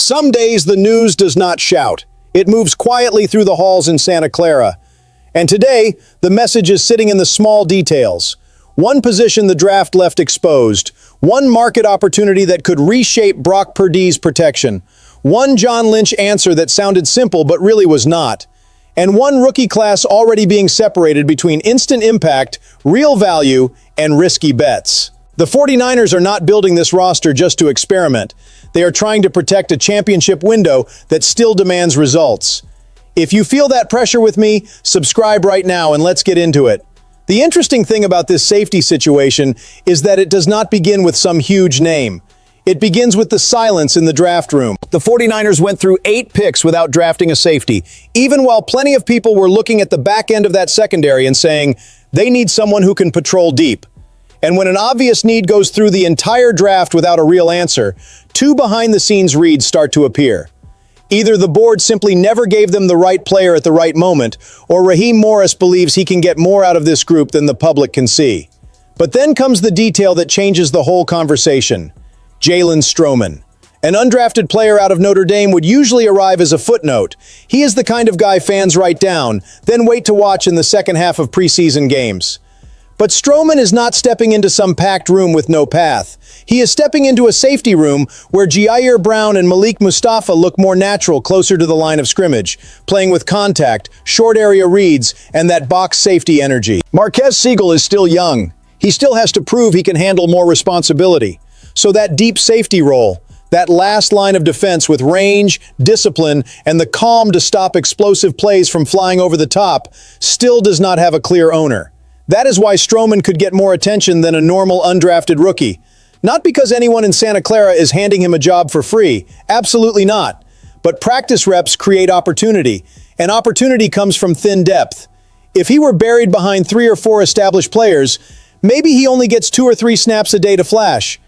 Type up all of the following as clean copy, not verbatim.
Some days the news does not shout. It moves quietly through the halls in Santa Clara. And today, the message is sitting in the small details. One position the draft left exposed. One market opportunity that could reshape Brock Purdy's protection. One John Lynch answer that sounded simple but really was not. And one rookie class already being separated between instant impact, real value, and risky bets. The 49ers are not building this roster just to experiment. They are trying to protect a championship window that still demands results. If you feel that pressure with me, subscribe right now and let's get into it. The interesting thing about this safety situation is that it does not begin with some huge name. It begins with the silence in the draft room. The 49ers went through 8 picks without drafting a safety, even while plenty of people were looking at the back end of that secondary and saying, they need someone who can patrol deep. And when an obvious need goes through the entire draft without a real answer, 2 behind-the-scenes reads start to appear. Either the board simply never gave them the right player at the right moment, or Raheem Morris believes he can get more out of this group than the public can see. But then comes the detail that changes the whole conversation. Jalen Stroman. An undrafted player out of Notre Dame would usually arrive as a footnote. He is the kind of guy fans write down, then wait to watch in the second half of preseason games. But Stroman is not stepping into some packed room with no path. He is stepping into a safety room where Jair Brown and Malik Mustafa look more natural closer to the line of scrimmage, playing with contact, short area reads, and that box safety energy. Marquez Siegel is still young. He still has to prove he can handle more responsibility. So that deep safety role, that last line of defense with range, discipline, and the calm to stop explosive plays from flying over the top, still does not have a clear owner. That is why Stroman could get more attention than a normal undrafted rookie. Not because anyone in Santa Clara is handing him a job for free. Absolutely not. But practice reps create opportunity, and opportunity comes from thin depth. If he were buried behind 3 or 4 established players, maybe he only gets 2 or 3 snaps a day to flash.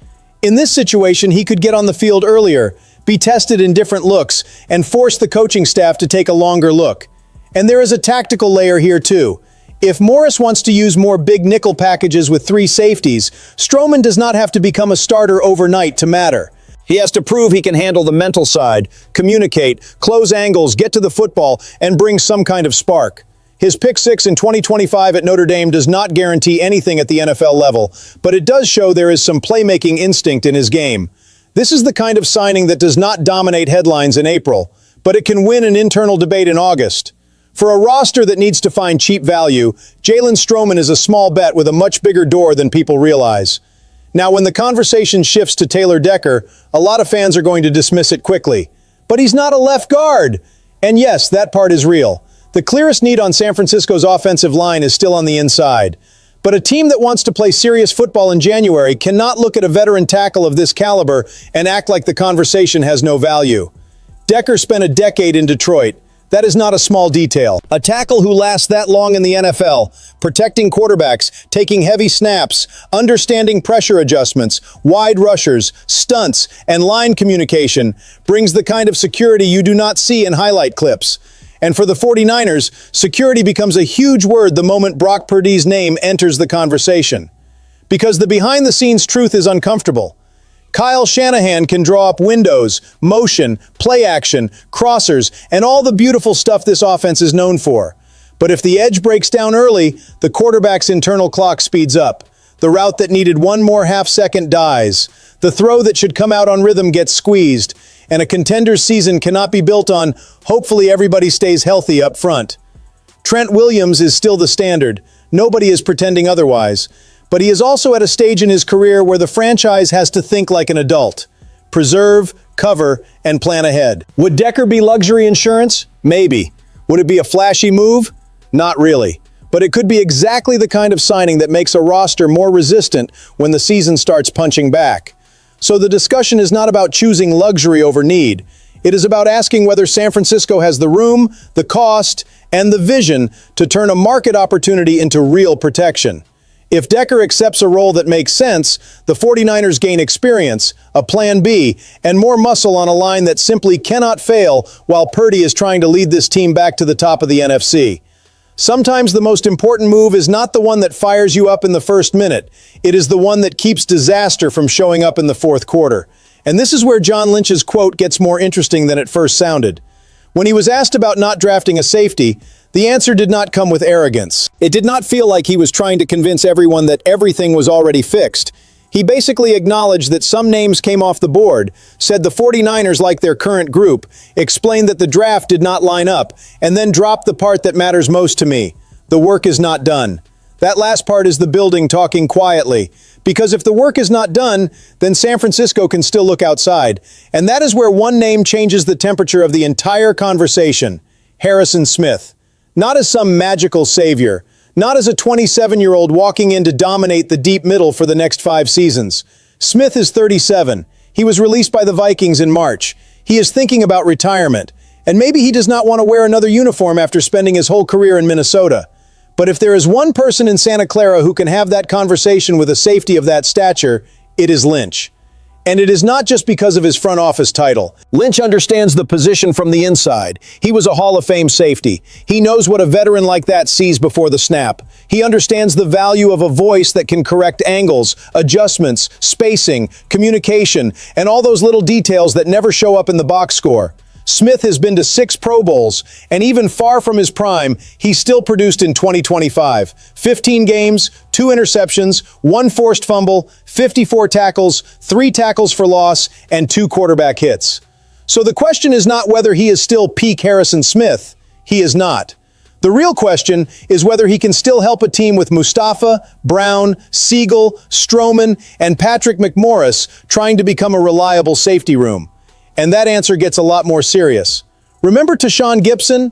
In this situation, he could get on the field earlier, be tested in different looks, and force the coaching staff to take a longer look. And there is a tactical layer here too. If Morris wants to use more big nickel packages with 3 safeties, Stroman does not have to become a starter overnight to matter. He has to prove he can handle the mental side, communicate, close angles, get to the football, and bring some kind of spark. His pick 6 in 2025 at Notre Dame does not guarantee anything at the NFL level, but it does show there is some playmaking instinct in his game. This is the kind of signing that does not dominate headlines in April, but it can win an internal debate in August. For a roster that needs to find cheap value, Jalen Stroman is a small bet with a much bigger door than people realize. Now, when the conversation shifts to Taylor Decker, a lot of fans are going to dismiss it quickly. But he's not a left guard. And yes, that part is real. The clearest need on San Francisco's offensive line is still on the inside. But a team that wants to play serious football in January cannot look at a veteran tackle of this caliber and act like the conversation has no value. Decker spent a decade in Detroit. That is not a small detail. A tackle who lasts that long in the NFL, protecting quarterbacks, taking heavy snaps, understanding pressure adjustments, wide rushers, stunts, and line communication, brings the kind of security you do not see in highlight clips. And for the 49ers, security becomes a huge word the moment Brock Purdy's name enters the conversation. Because the behind-the-scenes truth is uncomfortable. Kyle Shanahan can draw up windows, motion, play action, crossers, and all the beautiful stuff this offense is known for. But if the edge breaks down early, the quarterback's internal clock speeds up. The route that needed 1 more half-second dies. The throw that should come out on rhythm gets squeezed. And a contender's season cannot be built on, hopefully everybody stays healthy up front. Trent Williams is still the standard. Nobody is pretending otherwise. But he is also at a stage in his career where the franchise has to think like an adult. Preserve, cover, and plan ahead. Would Decker be luxury insurance? Maybe. Would it be a flashy move? Not really. But it could be exactly the kind of signing that makes a roster more resistant when the season starts punching back. So the discussion is not about choosing luxury over need. It is about asking whether San Francisco has the room, the cost, and the vision to turn a market opportunity into real protection. If Decker accepts a role that makes sense, the 49ers gain experience, a plan B, and more muscle on a line that simply cannot fail while Purdy is trying to lead this team back to the top of the NFC. Sometimes the most important move is not the one that fires you up in the first minute. It is the one that keeps disaster from showing up in the fourth quarter. And this is where John Lynch's quote gets more interesting than it first sounded. When he was asked about not drafting a safety, the answer did not come with arrogance. It did not feel like he was trying to convince everyone that everything was already fixed. He basically acknowledged that some names came off the board, said the 49ers like their current group, explained that the draft did not line up, and then dropped the part that matters most to me. The work is not done. That last part is the building talking quietly. Because if the work is not done, then San Francisco can still look outside. And that is where one name changes the temperature of the entire conversation. Harrison Smith. Not as some magical savior. Not as a 27-year-old walking in to dominate the deep middle for the next 5 seasons. Smith is 37. He was released by the Vikings in March. He is thinking about retirement. And maybe he does not want to wear another uniform after spending his whole career in Minnesota. But if there is one person in Santa Clara who can have that conversation with a safety of that stature, it is Lynch. And it is not just because of his front office title. Lynch understands the position from the inside. He was a Hall of Fame safety. He knows what a veteran like that sees before the snap. He understands the value of a voice that can correct angles, adjustments, spacing, communication, and all those little details that never show up in the box score. Smith has been to 6 Pro Bowls, and even far from his prime, he still produced in 2025. 15 games, 2 interceptions, 1 forced fumble, 54 tackles, 3 tackles for loss, and 2 quarterback hits. So the question is not whether he is still peak Harrison Smith. He is not. The real question is whether he can still help a team with Mustafa, Brown, Siegel, Stroman, and Patrick McMorris trying to become a reliable safety room. And that answer gets a lot more serious. Remember Tashawn Gibson?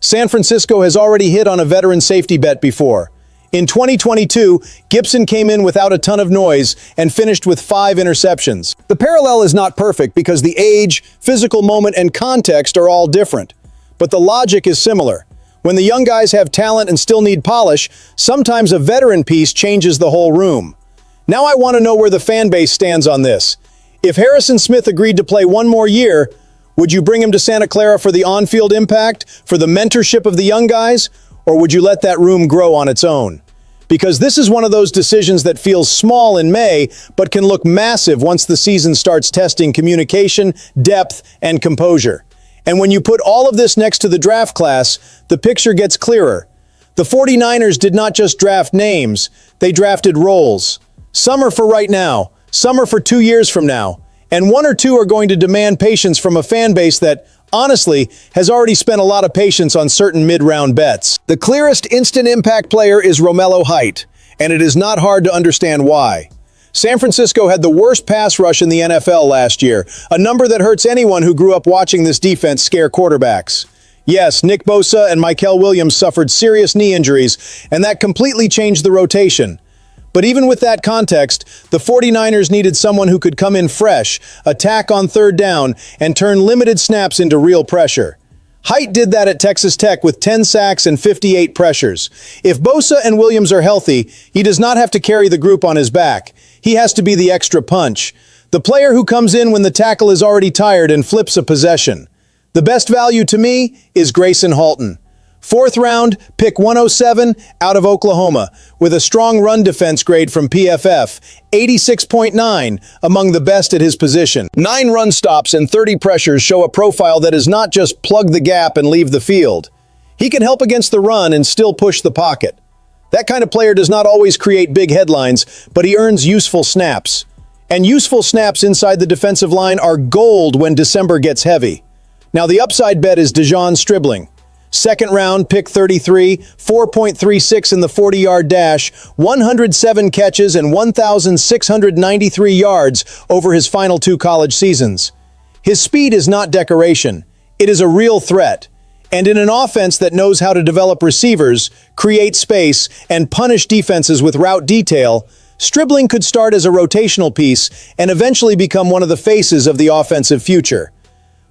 San Francisco has already hit on a veteran safety bet before. In 2022, Gibson came in without a ton of noise and finished with 5 interceptions. The parallel is not perfect because the age, physical moment, and context are all different. But the logic is similar. When the young guys have talent and still need polish, sometimes a veteran piece changes the whole room. Now I want to know where the fan base stands on this. If Harrison Smith agreed to play 1 more year, would you bring him to Santa Clara for the on-field impact, for the mentorship of the young guys, or would you let that room grow on its own? Because this is one of those decisions that feels small in May, but can look massive once the season starts testing communication, depth, and composure. And when you put all of this next to the draft class, the picture gets clearer. The 49ers did not just draft names, they drafted roles. Some are for right now, some are for 2 years from now, and 1 or 2 are going to demand patience from a fan base that, honestly, has already spent a lot of patience on certain mid-round bets. The clearest instant impact player is Romello Height, and it is not hard to understand why. San Francisco had the worst pass rush in the NFL last year, a number that hurts anyone who grew up watching this defense scare quarterbacks. Yes, Nick Bosa and Mykel Williams suffered serious knee injuries, and that completely changed the rotation. But even with that context, the 49ers needed someone who could come in fresh, attack on 3rd down, and turn limited snaps into real pressure. Height did that at Texas Tech with 10 sacks and 58 pressures. If Bosa and Williams are healthy, he does not have to carry the group on his back. He has to be the extra punch. The player who comes in when the tackle is already tired and flips a possession. The best value to me is Grayson Halton. 4th round, pick 107 out of Oklahoma, with a strong run defense grade from PFF, 86.9, among the best at his position. 9 run stops and 30 pressures show a profile that is not just plug the gap and leave the field. He can help against the run and still push the pocket. That kind of player does not always create big headlines, but he earns useful snaps. And useful snaps inside the defensive line are gold when December gets heavy. Now the upside bet is Dejon Stribling. 2nd round, pick 33, 4.36 in the 40-yard dash, 107 catches and 1,693 yards over his final 2 college seasons. His speed is not decoration. It is a real threat. And in an offense that knows how to develop receivers, create space, and punish defenses with route detail, Stribling could start as a rotational piece and eventually become one of the faces of the offensive future.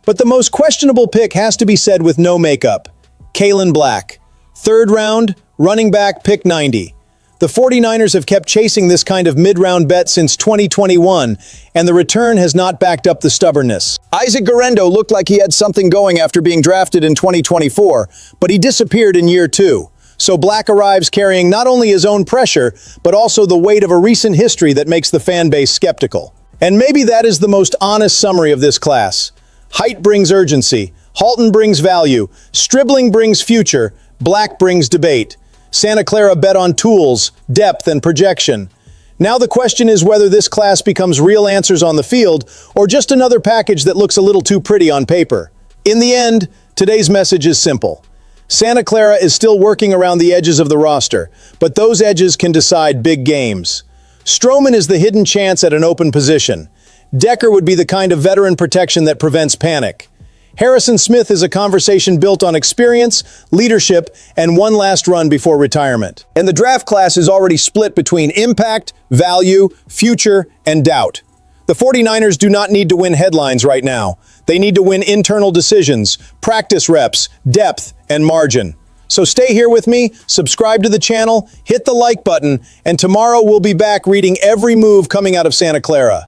But the most questionable pick has to be said with no makeup. Kalen Black. 3rd round, running back, pick 90. The 49ers have kept chasing this kind of mid-round bet since 2021, and the return has not backed up the stubbornness. Isaac Guerendo looked like he had something going after being drafted in 2024, but he disappeared in year 2. So Black arrives carrying not only his own pressure, but also the weight of a recent history that makes the fan base skeptical. And maybe that is the most honest summary of this class. Height brings urgency, Halton brings value, Stribling brings future, Black brings debate. Santa Clara bet on tools, depth, and projection. Now the question is whether this class becomes real answers on the field or just another package that looks a little too pretty on paper. In the end, today's message is simple. Santa Clara is still working around the edges of the roster, but those edges can decide big games. Stroman is the hidden chance at an open position. Decker would be the kind of veteran protection that prevents panic. Harrison Smith is a conversation built on experience, leadership, and one last run before retirement. And the draft class is already split between impact, value, future, and doubt. The 49ers do not need to win headlines right now. They need to win internal decisions, practice reps, depth, and margin. So stay here with me, subscribe to the channel, hit the like button, and tomorrow we'll be back reading every move coming out of Santa Clara.